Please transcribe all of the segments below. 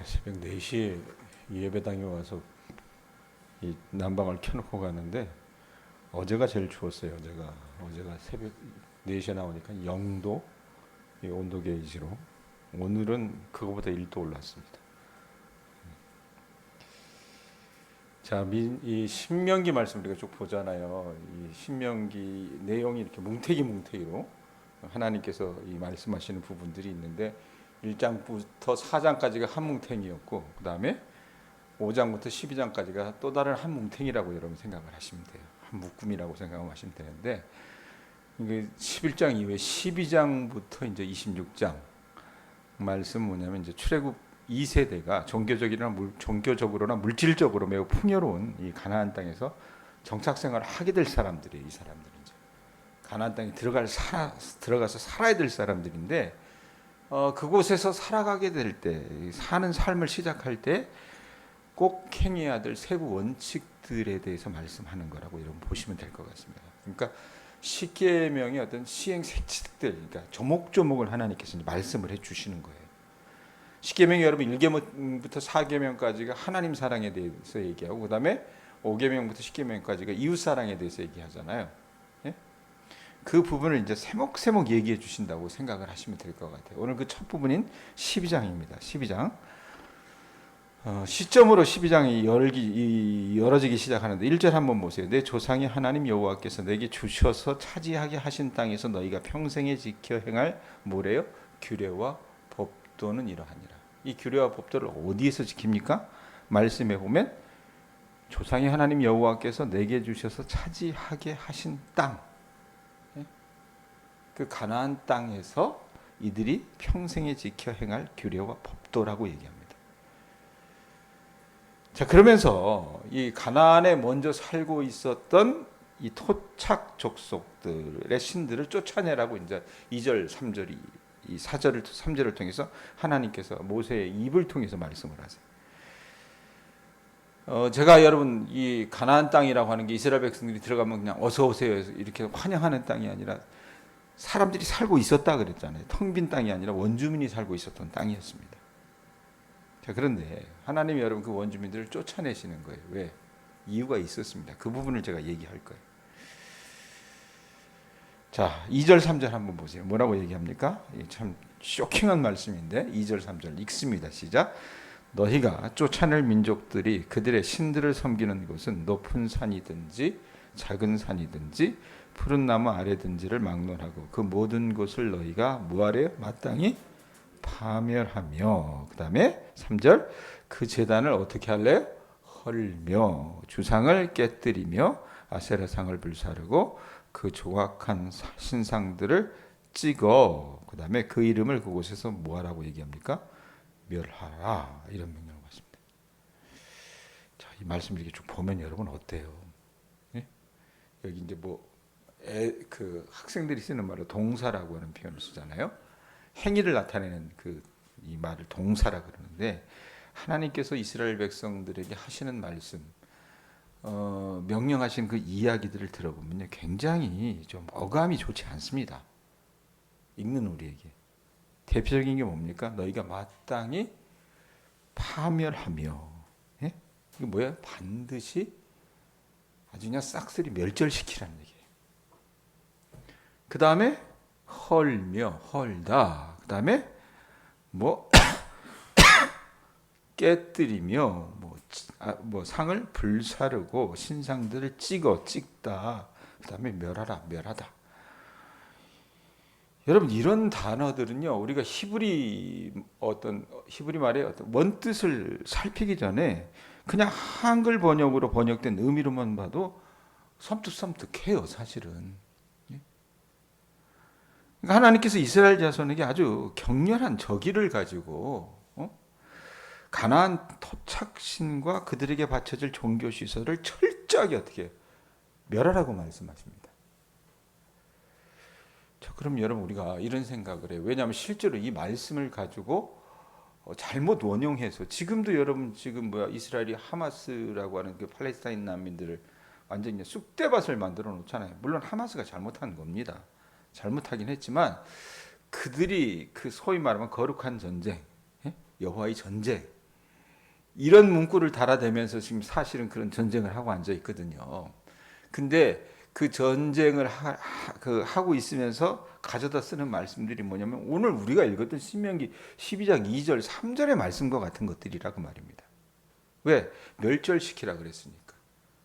새벽 4시에 예배당에 와서 이 난방을 켜놓고 가는데 어제가 제일 추웠어요. 어제가 새벽 4시에 나오니까 0도 이 온도 게이지로 오늘은 그거보다 1도 올랐습니다. 자, 이 신명기 말씀 우리가 쭉 보잖아요. 이 신명기 내용이 이렇게 뭉태기로 하나님께서 이 말씀하시는 부분들이 있는데 1장부터 4장까지가 한 뭉탱이였고 그 다음에 5장부터 12장까지가 또 다른 한 뭉탱이라고 여러분 생각을 하시면 돼요. 한 묶음이라고 생각하시면 되는데 이게 11장 이후에 12장부터 이제 26장 말씀 뭐냐면 이제 출애굽 2세대가 종교적으로나 물질적으로 매우 풍요로운 이 가나안 땅에서 정착 생활을 하게 될 사람들이에요. 이 사람들은 이제 가나안 땅에 들어가서 살아야 될 사람들인데 그곳에서 살아가게 될 때 사는 삶을 시작할 때 꼭 행해야 될 세부 원칙들에 대해서 말씀하는 거라고 여러분 보시면 될 것 같습니다. 그러니까 십계명의 어떤 시행 세칙들, 그러니까 조목조목을 하나님께서 말씀을 해주시는 거예요. 십계명이 여러분 1계명부터 4계명까지가 하나님 사랑에 대해서 얘기하고 그 다음에 5계명부터 10계명까지가 이웃 사랑에 대해서 얘기하잖아요. 예? 그 부분을 이제 세목세목 얘기해 주신다고 생각을 하시면 될 것 같아요. 오늘 그 첫 부분인 12장입니다. 12장. 시점으로 12장이 열어지기 시작하는데 1절 한번 보세요. 내 조상이 하나님 여호와께서 내게 주셔서 차지하게 하신 땅에서 너희가 평생에 지켜 행할 뭐래요? 규례와 법도는 이러하니라. 이 규례와 법도를 어디에서 지킵니까? 말씀에 보면 조상이 하나님 여호와께서 내게 주셔서 차지하게 하신 땅, 그 가나안 땅에서 이들이 평생에 지켜 행할 규례와 법도라고 얘기합니다. 자, 그러면서 이 가나안에 먼저 살고 있었던 이 토착 족속들의 신들을 쫓아내라고 이제 2절, 3절이 이 4절을 3절을 통해서 하나님께서 모세의 입을 통해서 말씀을 하세요. 제가 여러분 이 가나안 땅이라고 하는 게 이스라엘 백성들이 들어가면 그냥 어서 오세요 이렇게 환영하는 땅이 아니라 사람들이 살고 있었다 그랬잖아요. 텅 빈 땅이 아니라 원주민이 살고 있었던 땅이었습니다. 자, 그런데 하나님이 여러분 그 원주민들을 쫓아내시는 거예요. 왜? 이유가 있었습니다. 그 부분을 제가 얘기할 거예요. 자, 2절 3절 한번 보세요. 뭐라고 얘기합니까? 참 쇼킹한 말씀인데 2절 3절 읽습니다. 시작. 너희가 쫓아낼 민족들이 그들의 신들을 섬기는 곳은 높은 산이든지 작은 산이든지 푸른 나무 아래든지를 막론하고 그 모든 곳을 너희가 뭐하래요? 마땅히 파멸하며, 그 다음에 3절 그 제단을 어떻게 할래요? 헐며 주상을 깨뜨리며 아세라상을 불사르고 그 조각한 신상들을 찍어, 그 다음에 그 이름을 그곳에서 뭐하라고 얘기합니까? 멸하라, 이런 명령을 받습니다. 자, 이 말씀을 이렇게 쭉 보면 여러분 어때요? 예? 여기 이제 그 학생들이 쓰는 말로 동사라고 하는 표현을 쓰잖아요. 행위를 나타내는 이 말을 동사라 그러는데 하나님께서 이스라엘 백성들에게 하시는 말씀, 명령하신 그 이야기들을 들어보면요 굉장히 좀 어감이 좋지 않습니다. 읽는 우리에게 대표적인 게 뭡니까? 너희가 마땅히 파멸하며, 예? 이게 뭐야? 반드시 아주 그냥 싹쓸이 멸절시키라는 얘기예요. 그 다음에 헐며 헐다. 그 다음에 깨뜨리며 상을 불사르고 신상들을 찍다. 그 다음에 멸하다. 여러분 이런 단어들은요 우리가 히브리 말의 어떤 원뜻을 살피기 전에 그냥 한글 번역으로 번역된 의미로만 봐도 섬뜩섬뜩해요 사실은. 하나님께서 이스라엘 자손에게 아주 격렬한 저기를 가지고 가나안 토착신과 그들에게 바쳐질 종교 시설을 철저하게 어떻게 멸하라고 말씀하십니다. 자, 그럼 여러분 우리가 이런 생각을 해요. 왜냐하면 실제로 이 말씀을 가지고 잘못 원용해서 지금도 여러분 이스라엘이 하마스라고 하는 그 팔레스타인 난민들을 완전히 쑥대밭을 만들어 놓잖아요. 물론 하마스가 잘못한 겁니다. 잘못하긴 했지만 그들이 그 소위 말하면 거룩한 전쟁, 여호와의 전쟁, 이런 문구를 달아대면서 지금 사실은 그런 전쟁을 하고 앉아 있거든요. 근데 그 전쟁을 하고 있으면서 가져다 쓰는 말씀들이 뭐냐면 오늘 우리가 읽었던 신명기 12장 2절 3절의 말씀과 같은 것들이라 그 말입니다. 왜? 멸절시키라 그랬으니까.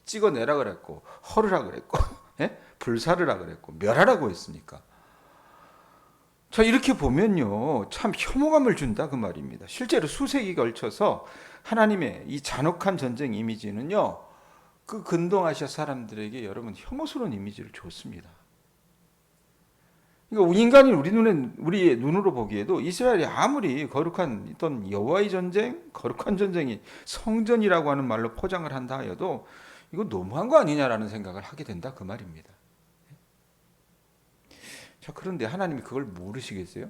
찍어내라 그랬고 헐으라 그랬고 예? 불사르라 그랬고 멸하라고 했으니까. 자, 이렇게 보면요 참 혐오감을 준다 그 말입니다. 실제로 수세기 걸쳐서 하나님의 이 잔혹한 전쟁 이미지는요 그 근동아시아 사람들에게 여러분 혐오스러운 이미지를 줬습니다. 그러니까 인간이 우리의 눈으로 보기에도 이스라엘이 아무리 거룩한 어떤 여호와의 전쟁, 거룩한 전쟁이 성전이라고 하는 말로 포장을 한다 하여도 이거 너무한 거 아니냐라는 생각을 하게 된다 그 말입니다. 자, 그런데 하나님이 그걸 모르시겠어요?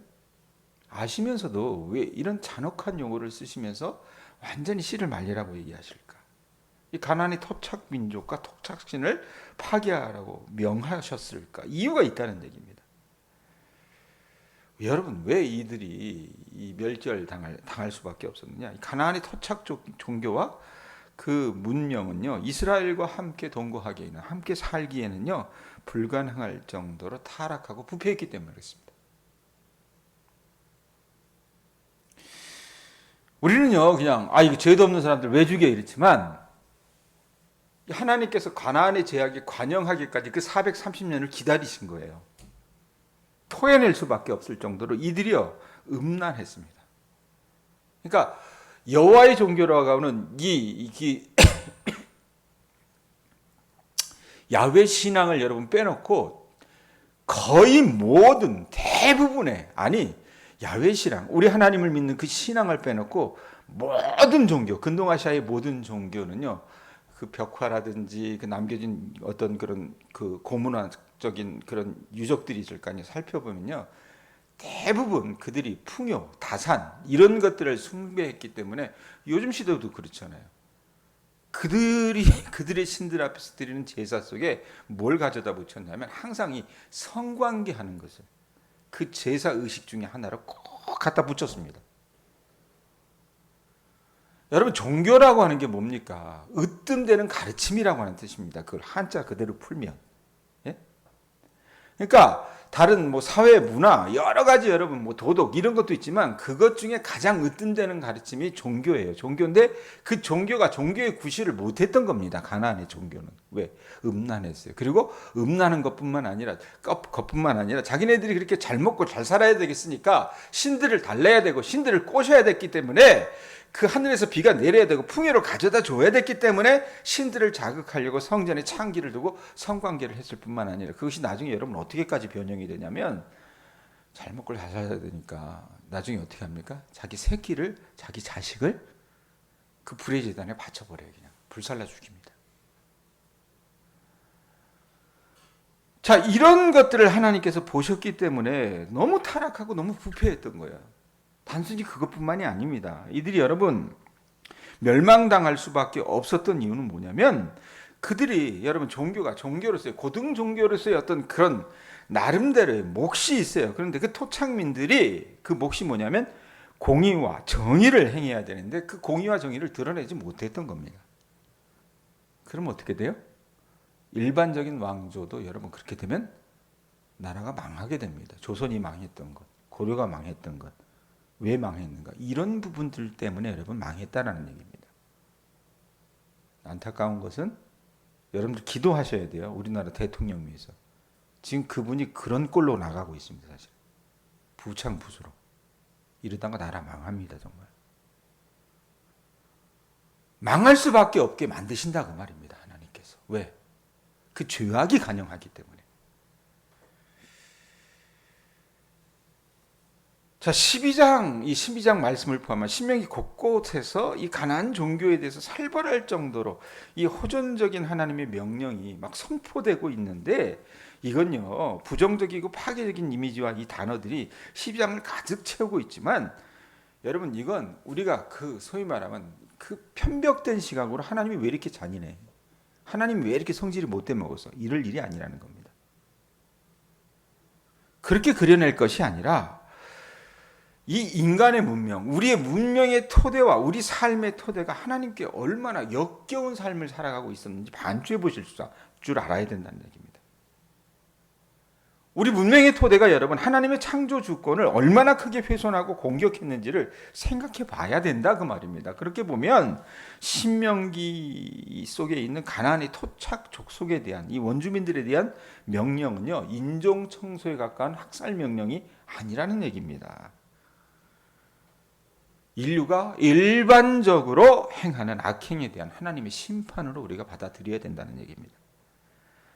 아시면서도 왜 이런 잔혹한 용어를 쓰시면서 완전히 씨를 말리라고 얘기하실까? 이 가나안의 토착 민족과 토착신을 파괴하라고 명하셨을까? 이유가 있다는 얘기입니다. 여러분 왜 이들이 이 멸절 당할 수밖에 없었느냐? 가나안의 토착 종교와 그 문명은요 이스라엘과 함께 동거하기에는 함께 살기에는요 불가능할 정도로 타락하고 부패했기 때문에 그렇습니다. 우리는요 그냥 이거 죄도 없는 사람들 왜 죽여 이랬지만 하나님께서 가나안의 제약에 관영하기까지 그 430년을 기다리신 거예요. 토해낼 수밖에 없을 정도로 이들이요 음란했습니다. 그러니까 여호와의 종교라고 하는 이 야훼 신앙을 여러분 빼놓고 거의 모든 대부분의 야훼 신앙 우리 하나님을 믿는 그 신앙을 빼놓고 모든 종교 근동아시아의 모든 종교는요 그 벽화라든지 그 남겨진 어떤 그런 그 고문화적인 그런 유적들이 있을 거 아니에요. 살펴보면요 대부분 그들이 풍요, 다산 이런 것들을 숭배했기 때문에 요즘 시대도 그렇잖아요. 그들의 신들 앞에서 드리는 제사 속에 뭘 가져다 붙였냐면 항상 이 성관계하는 것을 그 제사 의식 중에 하나로 꼭 갖다 붙였습니다. 여러분 종교라고 하는 게 뭡니까? 으뜸되는 가르침이라고 하는 뜻입니다. 그걸 한자 그대로 풀면. 예? 그러니까 다른 사회 문화 여러 가지 여러분 도덕 이런 것도 있지만 그것 중에 가장 으뜸되는 가르침이 종교예요. 종교인데 그 종교가 종교의 구실을 못했던 겁니다. 가나안의 종교는 왜 음란했어요. 그리고 음란한 것뿐만 아니라 자기네들이 그렇게 잘 먹고 잘 살아야 되겠으니까 신들을 달래야 되고 신들을 꼬셔야 됐기 때문에 그 하늘에서 비가 내려야 되고 풍요를 가져다 줘야 됐기 때문에 신들을 자극하려고 성전에 창기를 두고 성관계를 했을 뿐만 아니라 그것이 나중에 여러분 어떻게까지 변형이 되냐면 잘 먹고 잘 살아야 되니까 나중에 어떻게 합니까? 자기 새끼를 자기 자식을 그 불의 제단에 바쳐버려요. 그냥 불살라 죽입니다. 자, 이런 것들을 하나님께서 보셨기 때문에 너무 타락하고 너무 부패했던 거예요. 단순히 그것뿐만이 아닙니다. 이들이 여러분 멸망당할 수밖에 없었던 이유는 뭐냐면 그들이 여러분 종교로서의 고등 종교로서의 어떤 그런 나름대로의 몫이 있어요. 그런데 그 토착민들이 그 몫이 뭐냐면 공의와 정의를 행해야 되는데 그 공의와 정의를 드러내지 못했던 겁니다. 그럼 어떻게 돼요? 일반적인 왕조도 여러분 그렇게 되면 나라가 망하게 됩니다. 조선이 망했던 것, 고려가 망했던 것. 왜 망했는가? 이런 부분들 때문에 여러분 망했다라는 얘기입니다. 안타까운 것은 여러분들 기도하셔야 돼요. 우리나라 대통령 위해서. 지금 그분이 그런 꼴로 나가고 있습니다. 사실. 부창부수로. 이러다가 나라 망합니다. 정말. 망할 수밖에 없게 만드신다 그 말입니다. 하나님께서. 왜? 그 죄악이 간영하기 때문에. 자, 이 12장 말씀을 포함한 신명기 곳곳에서 이 가나안 종교에 대해서 살벌할 정도로 이 호전적인 하나님의 명령이 막 선포되고 있는데 이건요, 부정적이고 파괴적인 이미지와 이 단어들이 12장을 가득 채우고 있지만 여러분 이건 우리가 그 소위 말하면 그 편벽된 시각으로 하나님이 왜 이렇게 잔인해? 하나님이 왜 이렇게 성질이 못돼 먹었어? 이럴 일이 아니라는 겁니다. 그렇게 그려낼 것이 아니라 이 인간의 문명, 우리의 문명의 토대와 우리 삶의 토대가 하나님께 얼마나 역겨운 삶을 살아가고 있었는지 반추해 보실 줄 알아야 된다는 얘기입니다. 우리 문명의 토대가 여러분 하나님의 창조 주권을 얼마나 크게 훼손하고 공격했는지를 생각해 봐야 된다 그 말입니다. 그렇게 보면 신명기 속에 있는 가나안의 토착 족속에 대한 이 원주민들에 대한 명령은요, 인종 청소에 가까운 학살 명령이 아니라는 얘기입니다. 인류가 일반적으로 행하는 악행에 대한 하나님의 심판으로 우리가 받아들여야 된다는 얘기입니다.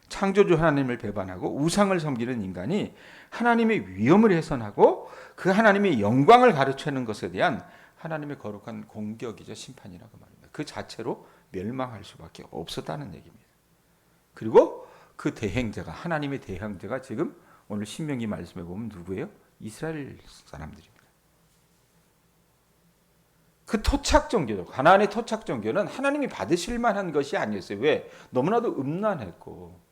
창조주 하나님을 배반하고 우상을 섬기는 인간이 하나님의 위엄을 훼손하고 그 하나님의 영광을 가르치는 것에 대한 하나님의 거룩한 공격이자 심판이라고 말합니다. 그 자체로 멸망할 수밖에 없었다는 얘기입니다. 그리고 그 대행자가, 하나님의 대행자가 지금 오늘 신명기 말씀에 보면 누구예요? 이스라엘 사람들입니다. 그 토착 종교, 가나안의 토착 종교는 하나님이 받으실 만한 것이 아니었어요. 왜? 너무나도 음란했고,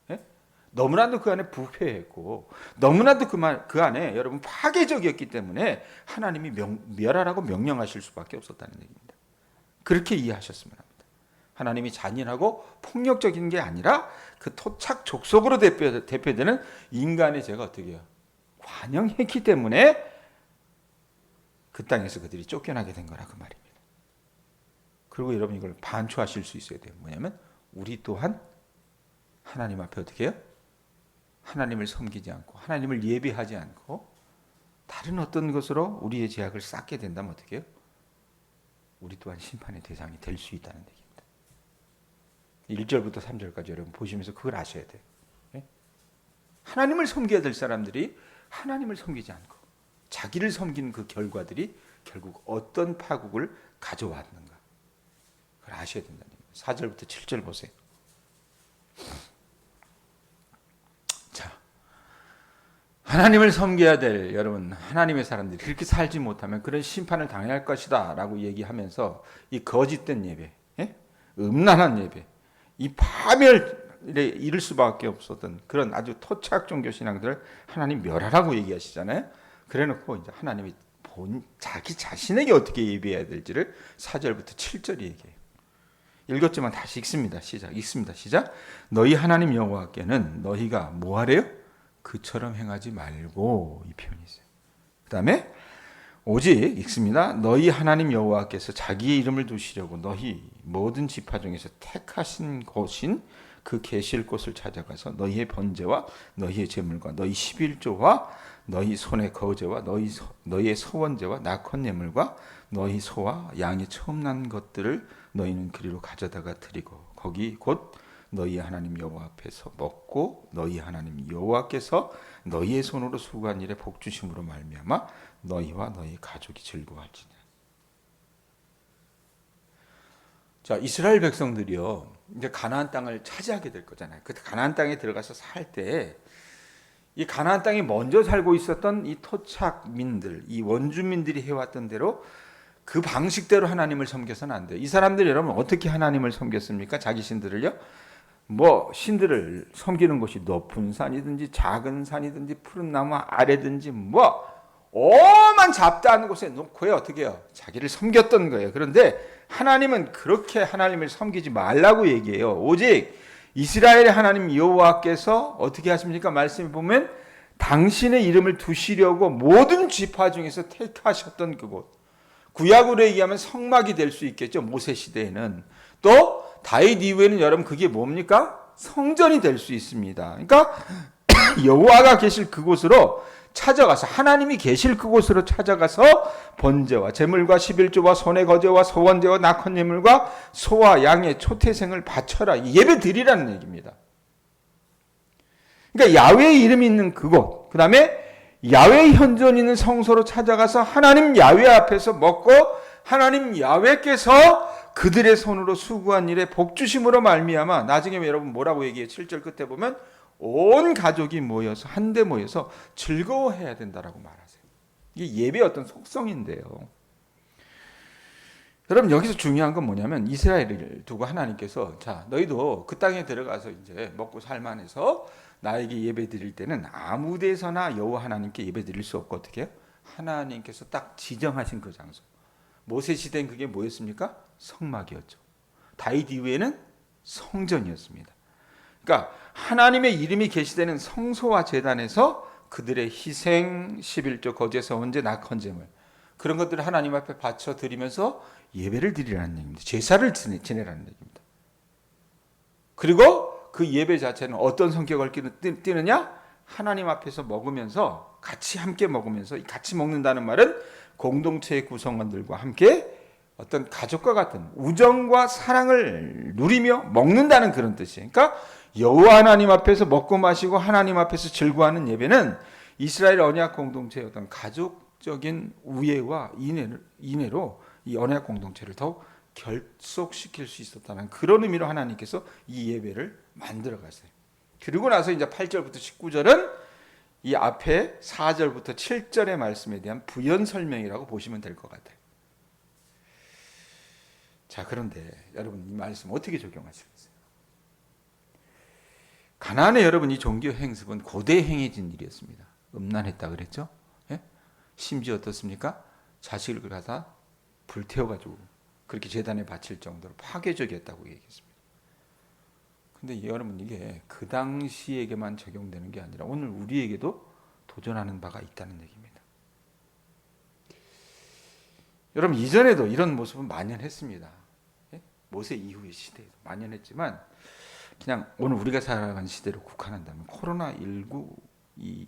너무나도 그 안에 부패했고, 너무나도 그 안에 여러분 파괴적이었기 때문에 하나님이 멸하라고 명령하실 수밖에 없었다는 얘기입니다. 그렇게 이해하셨으면 합니다. 하나님이 잔인하고 폭력적인 게 아니라 그 토착 족속으로 대표되는 인간의 죄가 어떻게 해요? 관영했기 때문에 그 땅에서 그들이 쫓겨나게 된 거라 그 말입니다. 그리고 여러분 이걸 반추하실 수 있어야 돼요. 뭐냐면 우리 또한 하나님 앞에 어떻게 해요? 하나님을 섬기지 않고 하나님을 예배하지 않고 다른 어떤 것으로 우리의 죄악을 쌓게 된다면 어떻게 해요? 우리 또한 심판의 대상이 될 수 있다는 얘기입니다. 1절부터 3절까지 여러분 보시면서 그걸 아셔야 돼요. 하나님을 섬겨야 될 사람들이 하나님을 섬기지 않고 자기를 섬기는 그 결과들이 결국 어떤 파국을 가져왔는가 그걸 아셔야 된다는 얘기입니다. 4절부터 7절 보세요. 자, 하나님을 섬겨야 될 여러분 하나님의 사람들이 그렇게 살지 못하면 그런 심판을 당해야 할 것이다 라고 얘기하면서 이 거짓된 예배, 음란한 예배, 이 파멸에 이를 수밖에 없었던 그런 아주 토착 종교 신앙들을 하나님 멸하라고 얘기하시잖아요. 그래놓고 이제 하나님이 자기 자신에게 어떻게 예배해야 될지를 4절부터 7절이 얘기해요. 읽었지만 다시 읽습니다. 시작. 너희 하나님 여호와께는 너희가 뭐하래요? 그처럼 행하지 말고 이 표현이 있어요. 그 다음에 오직 읽습니다. 너희 하나님 여호와께서 자기의 이름을 두시려고 너희 모든 지파 중에서 택하신 곳인 그 계실 곳을 찾아가서 너희의 번제와 너희의 제물과 너희 11조와 너희 손의 거제와 너희의 서원제와 낙헌 예물과 너희 소와 양이 처음 난 것들을 너희는 그리로 가져다가 드리고 거기 곧 너희 하나님 여호와 앞에서 먹고 너희 하나님 여호와께서 너희의 손으로 수고한 일에 복 주심으로 말미암아 너희와 너희 가족이 즐거워할지니라. 자, 이스라엘 백성들이요 이제 가나안 땅을 차지하게 될 거잖아요. 그 가나안 땅에 들어가서 살 때 이 가나안 땅에 먼저 살고 있었던 이 토착민들, 이 원주민들이 해왔던 대로 그 방식대로 하나님을 섬겨서는 안 돼요. 이 사람들이 여러분 어떻게 하나님을 섬겼습니까? 자기 신들을요? 뭐 신들을 섬기는 곳이 높은 산이든지 작은 산이든지 푸른 나무 아래든지 뭐 오만 잡다한 곳에 놓고요 어떻게 해요? 자기를 섬겼던 거예요. 그런데 하나님은 그렇게 하나님을 섬기지 말라고 얘기해요. 오직 이스라엘의 하나님 여호와께서 어떻게 하십니까? 말씀에 보면 당신의 이름을 두시려고 모든 지파 중에서 택하셨던 그곳, 구약으로 얘기하면 성막이 될 수 있겠죠. 모세 시대에는. 또 다윗 이후에는 여러분 그게 뭡니까? 성전이 될 수 있습니다. 그러니까 여호와가 계실 그곳으로 찾아가서 하나님이 계실 그곳으로 찾아가서 번제와 제물과 11조와 손의 거제와 소원제와 낙헌 예물과 소와 양의 초태생을 바쳐라 예배 드리라는 얘기입니다. 그러니까 야훼의 이름이 있는 그곳, 그 다음에 야훼 현존 있는 성소로 찾아가서 하나님 야훼 앞에서 먹고 하나님 야훼께서 그들의 손으로 수고한 일에 복 주심으로 말미암아 나중에 여러분 뭐라고 얘기해요? 7절 끝에 보면 온 가족이 모여서 한데 모여서 즐거워해야 된다라고 말하세요. 이게 예배의 어떤 속성인데요. 여러분 여기서 중요한 건 뭐냐면 이스라엘을 두고 하나님께서 자 너희도 그 땅에 들어가서 이제 먹고 살만해서 나에게 예배 드릴 때는 아무 데서나 여호와 하나님께 예배 드릴 수 없고 어떻게 해요? 하나님께서 딱 지정하신 그 장소. 모세 시대엔 그게 뭐였습니까? 성막이었죠. 다윗 이후에는 성전이었습니다. 그러니까 하나님의 이름이 계시되는 성소와 제단에서 그들의 희생, 11조, 거제서 언제 낙헌제물 그런 것들을 하나님 앞에 바쳐 드리면서 예배를 드리라는 얘기입니다. 제사를 지내라는 얘기입니다. 그리고 그 예배 자체는 어떤 성격을 띠느냐? 하나님 앞에서 먹으면서 같이 함께 먹으면서 같이 먹는다는 말은 공동체의 구성원들과 함께 어떤 가족과 같은 우정과 사랑을 누리며 먹는다는 그런 뜻이에요. 그러니까 여호와 하나님 앞에서 먹고 마시고 하나님 앞에서 즐거워하는 예배는 이스라엘 언약 공동체의 어떤 가족적인 우애와 인애로 이 언약 공동체를 더욱 결속시킬 수 있었다는 그런 의미로 하나님께서 이 예배를 만들어 갔어요. 그리고 나서 이제 8절부터 19절은 이 앞에 4절부터 7절의 말씀에 대한 부연 설명이라고 보시면 될 것 같아요. 자, 그런데 여러분 이 말씀 어떻게 적용하시겠어요? 가나안의 여러분 이 종교 행습은 고대 행해진 일이었습니다. 음란했다 그랬죠? 예? 심지어 어떻습니까? 자식을 갖다 불태워가지고 그렇게 제단에 바칠 정도로 파괴적이었다고 얘기했습니다. 근데 여러분 이게 그 당시에게만 적용되는 게 아니라 오늘 우리에게도 도전하는 바가 있다는 얘기입니다. 여러분 이전에도 이런 모습은 만연했습니다. 예? 모세 이후의 시대에도 만연했지만 그냥 오늘 우리가 살아가는 시대로 국한한다면 코로나19 이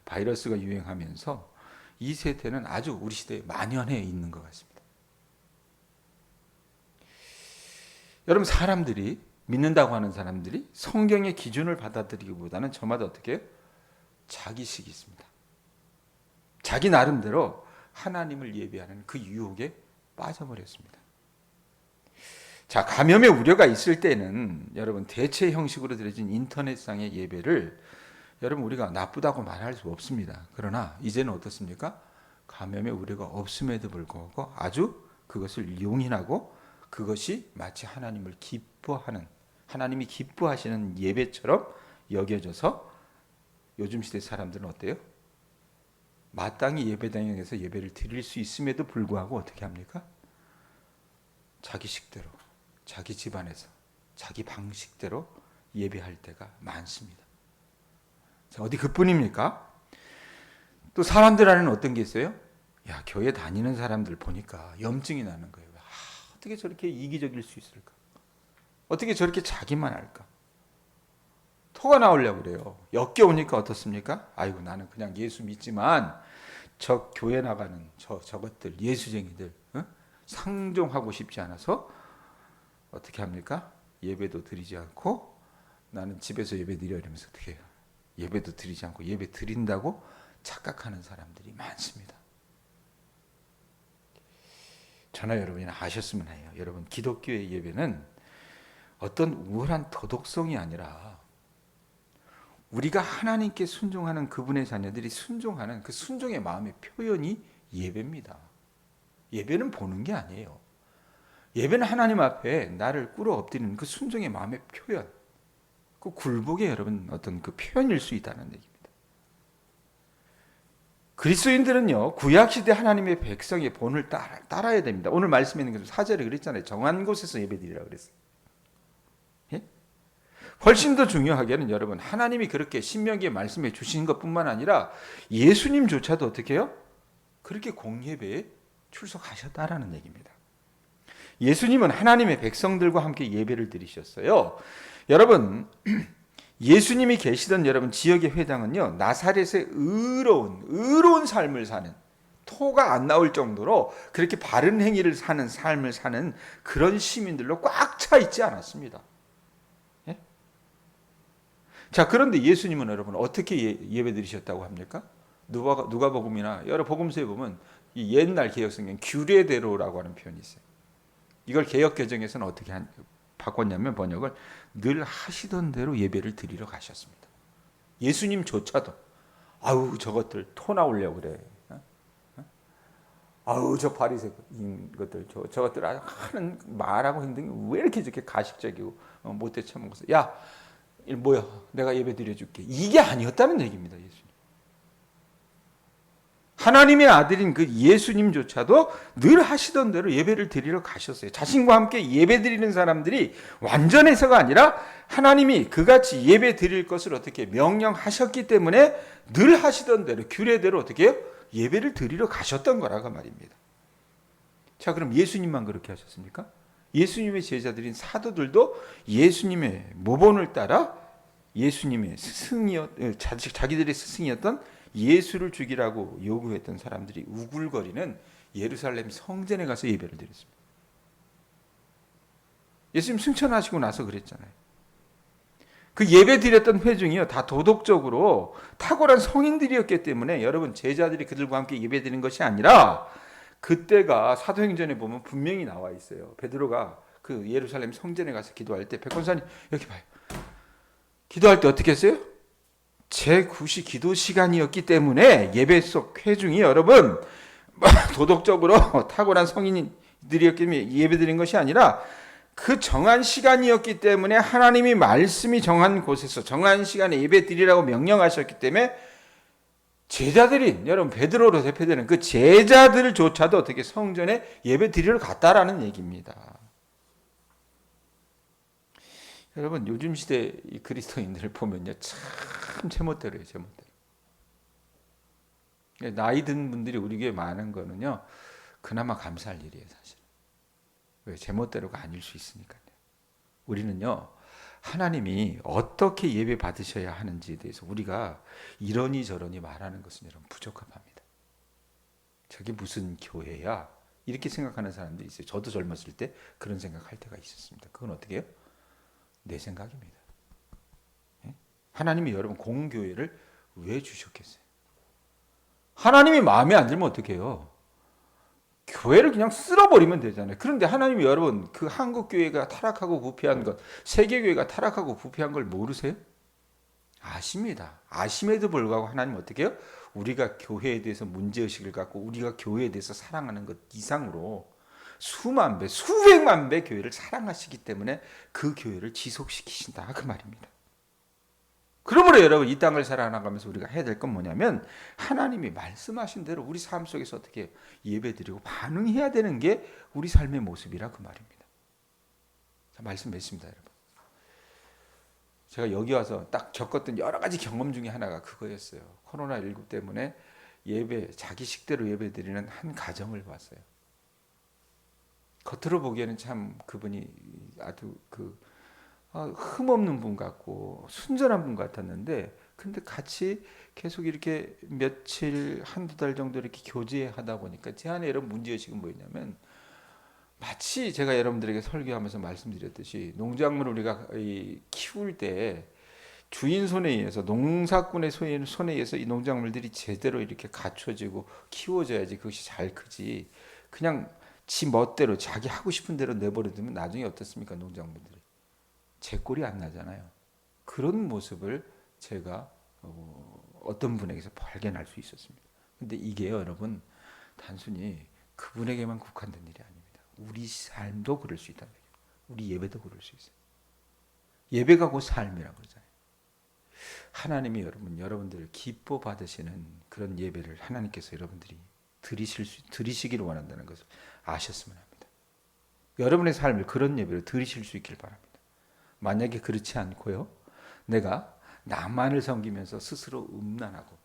바이러스가 유행하면서 이 세태는 아주 우리 시대에 만연해 있는 것 같습니다. 여러분 사람들이 믿는다고 하는 사람들이 성경의 기준을 받아들이기보다는 저마다 어떻게 해요? 자기식이 있습니다. 자기 나름대로 하나님을 예배하는 그 유혹에 빠져버렸습니다. 자, 감염의 우려가 있을 때는 여러분 대체 형식으로 드려진 인터넷상의 예배를 여러분 우리가 나쁘다고 말할 수 없습니다. 그러나 이제는 어떻습니까? 감염의 우려가 없음에도 불구하고 아주 그것을 용인하고 그것이 마치 하나님을 기뻐하는 하나님이 기뻐하시는 예배처럼 여겨져서 요즘 시대 사람들은 어때요? 마땅히 예배당에서 예배를 드릴 수 있음에도 불구하고 어떻게 합니까? 자기 식대로, 자기 집안에서, 자기 방식대로 예배할 때가 많습니다. 자, 어디 그뿐입니까? 또 사람들 안에는 어떤 게 있어요? 야, 교회 다니는 사람들 보니까 염증이 나는 거예요. 어떻게 저렇게 이기적일 수 있을까? 어떻게 저렇게 자기만 할까? 토가 나오려고 그래요. 역겨우니까 어떻습니까? 아이고 나는 그냥 예수 믿지만 저 교회 나가는 저것들 예수쟁이들 상종하고 싶지 않아서 어떻게 합니까? 예배도 드리지 않고 나는 집에서 예배 드려 이러면서 어떻게 해요? 예배도 드리지 않고 예배 드린다고 착각하는 사람들이 많습니다. 저나 여러분이 아셨으면 해요. 여러분 기독교의 예배는 어떤 우월한 도덕성이 아니라 우리가 하나님께 순종하는 그분의 자녀들이 순종하는 그 순종의 마음의 표현이 예배입니다. 예배는 보는 게 아니에요. 예배는 하나님 앞에 나를 꿇어 엎드리는 그 순종의 마음의 표현, 그 굴복의 여러분 어떤 그 표현일 수 있다는 얘기입니다. 그리스도인들은요 구약시대 하나님의 백성의 본을 따라야 됩니다. 오늘 말씀에 있는 것도 4절에 그랬잖아요. 정한 곳에서 예배드리라 그랬어요. 예? 훨씬 더 중요하게는 여러분 하나님이 그렇게 신명기에 말씀해 주신 것뿐만 아니라 예수님조차도 어떻게 해요? 그렇게 공예배에 출석하셨다라는 얘기입니다. 예수님은 하나님의 백성들과 함께 예배를 드리셨어요. 여러분 예수님이 계시던 여러분 지역의 회당은요 나사렛의 의로운 삶을 사는 토가 안 나올 정도로 그렇게 바른 행위를 사는 삶을 사는 그런 시민들로 꽉 차 있지 않았습니다. 예? 자 그런데 예수님은 여러분 어떻게 예배 드리셨다고 합니까? 누가복음이나 여러 복음서에 보면 이 옛날 개혁성경 규례대로라고 하는 표현이 있어요. 이걸 개혁개정에서는 어떻게 바꿨냐면 번역을 늘 하시던 대로 예배를 드리러 가셨습니다. 예수님조차도 아우 저것들 토 나오려고 그래. 아우 저 바리새인 것들 저것들 하는 말하고 행동이 왜 이렇게 저렇게 가식적이고 못돼 처먹어서 야 뭐야 내가 예배 드려줄게 이게 아니었다는 얘기입니다. 예수님 하나님의 아들인 그 예수님조차도 늘 하시던 대로 예배를 드리러 가셨어요. 자신과 함께 예배 드리는 사람들이 완전해서가 아니라 하나님이 그같이 예배 드릴 것을 어떻게 명령하셨기 때문에 늘 하시던 대로 규례대로 어떻게 해요? 예배를 드리러 가셨던 거라고 말입니다. 자, 그럼 예수님만 그렇게 하셨습니까? 예수님의 제자들인 사도들도 예수님의 모본을 따라 예수님의 자기들의 스승이었던 예수를 죽이라고 요구했던 사람들이 우글거리는 예루살렘 성전에 가서 예배를 드렸습니다. 예수님 승천하시고 나서 그랬잖아요. 그 예배 드렸던 회중이요, 다 도덕적으로 탁월한 성인들이었기 때문에 여러분, 제자들이 그들과 함께 예배 드리는 것이 아니라, 그때가 사도행전에 보면 분명히 나와 있어요. 베드로가 그 예루살렘 성전에 가서 기도할 때, 백권사님 여기 봐요. 기도할 때 어떻게 했어요? 제9시 기도 시간이었기 때문에 예배 속 회중이 여러분 도덕적으로 탁월한 성인들이었기 때문에 예배 드린 것이 아니라, 그 정한 시간이었기 때문에 하나님이 말씀이 정한 곳에서 정한 시간에 예배 드리라고 명령하셨기 때문에 제자들이, 여러분 베드로로 대표되는 그 제자들조차도 어떻게 성전에 예배 드리러 갔다라는 얘기입니다. 여러분, 요즘 시대 이 그리스도인들을 보면요, 참 제멋대로예요, 제멋대로. 나이 든 분들이 우리 교회에 많은 거는요, 그나마 감사할 일이에요, 사실. 왜? 제멋대로가 아닐 수 있으니까요. 우리는요, 하나님이 어떻게 예배 받으셔야 하는지에 대해서 우리가 이러니 저러니 말하는 것은 여러분 부적합합니다. 저게 무슨 교회야? 이렇게 생각하는 사람들이 있어요. 저도 젊었을 때 그런 생각할 때가 있었습니다. 그건 어떻게 해요? 내 생각입니다. 하나님이 여러분 공교회를 왜 주셨겠어요? 하나님이 마음에 안 들면 어떻게 해요? 교회를 그냥 쓸어버리면 되잖아요. 그런데 하나님이 여러분 그 한국 교회가 타락하고 부패한 것, 세계 교회가 타락하고 부패한 걸 모르세요? 아십니다. 아심에도 불구하고 하나님 어떻게 해요? 우리가 교회에 대해서 문제의식을 갖고 우리가 교회에 대해서 사랑하는 것 이상으로 수만 배, 수백만 배 교회를 사랑하시기 때문에 그 교회를 지속시키신다, 그 말입니다. 그러므로 여러분, 이 땅을 살아나가면서 우리가 해야 될 건 뭐냐면, 하나님이 말씀하신 대로 우리 삶 속에서 어떻게 예배드리고 반응해야 되는 게 우리 삶의 모습이라, 그 말입니다. 자, 말씀 맺습니다, 여러분. 제가 여기 와서 딱 겪었던 여러 가지 경험 중에 하나가 그거였어요. 코로나19 때문에 예배, 자기 식대로 예배드리는 한 가정을 봤어요. 겉으로 보기에는 참 그분이 아주 흠없는 분 같고 순전한 분 같았는데, 근데 같이 계속 이렇게 며칠, 한두 달 정도 이렇게 교제하다 보니까 제 안에 이런 문제의식은 뭐였냐면, 마치 제가 여러분들에게 설교하면서 말씀드렸듯이 농작물을 우리가 키울 때 주인 손에 의해서, 농사꾼의 손에 의해서 이 농작물들이 제대로 이렇게 갖춰지고 키워져야지 그것이 잘 크지, 그냥 지 멋대로 자기 하고 싶은 대로 내버려두면 나중에 어떻습니까? 농작물들이 제 꼴이 안 나잖아요. 그런 모습을 제가 어떤 분에게서 발견할 수 있었습니다. 근데 이게 여러분 단순히 그분에게만 국한된 일이 아닙니다. 우리 삶도 그럴 수 있다는 얘기예요. 우리 예배도 그럴 수 있어요. 예배가 곧 삶이라고 그러잖아요. 하나님이 여러분들 기뻐 받으시는 그런 예배를 하나님께서 여러분들이 드리시기를 원한다는 것을 아셨으면 합니다. 여러분의 삶을 그런 예배로 드리실 수 있길 바랍니다. 만약에 그렇지 않고요, 내가 나만을 섬기면서 스스로 음란하고,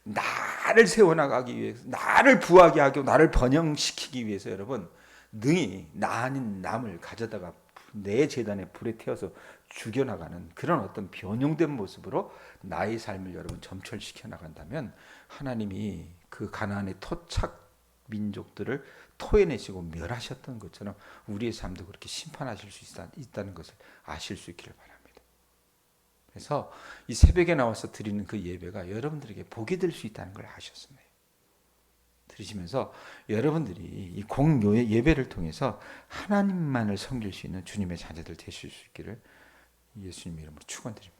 나를 세워나가기 위해서, 나를 부하게 하고 나를 번영시키기 위해서 여러분 능히 나 아닌 남을 가져다가 내 재단에 불에 태워서 죽여나가는 그런 어떤 변형된 모습으로 나의 삶을 여러분 점철시켜 나간다면, 하나님이 그 가나안의 토착 민족들을 토해내시고 멸하셨던 것처럼 우리의 삶도 그렇게 심판하실 수 있다는 것을 아실 수 있기를 바랍니다. 그래서 이 새벽에 나와서 드리는 그 예배가 여러분들에게 복이 될 수 있다는 걸 아셨으면 해요. 들으시면서 여러분들이 이 공예배를 예배를 통해서 하나님만을 섬길 수 있는 주님의 자녀들 되실 수 있기를 예수님 이름으로 축원드립니다.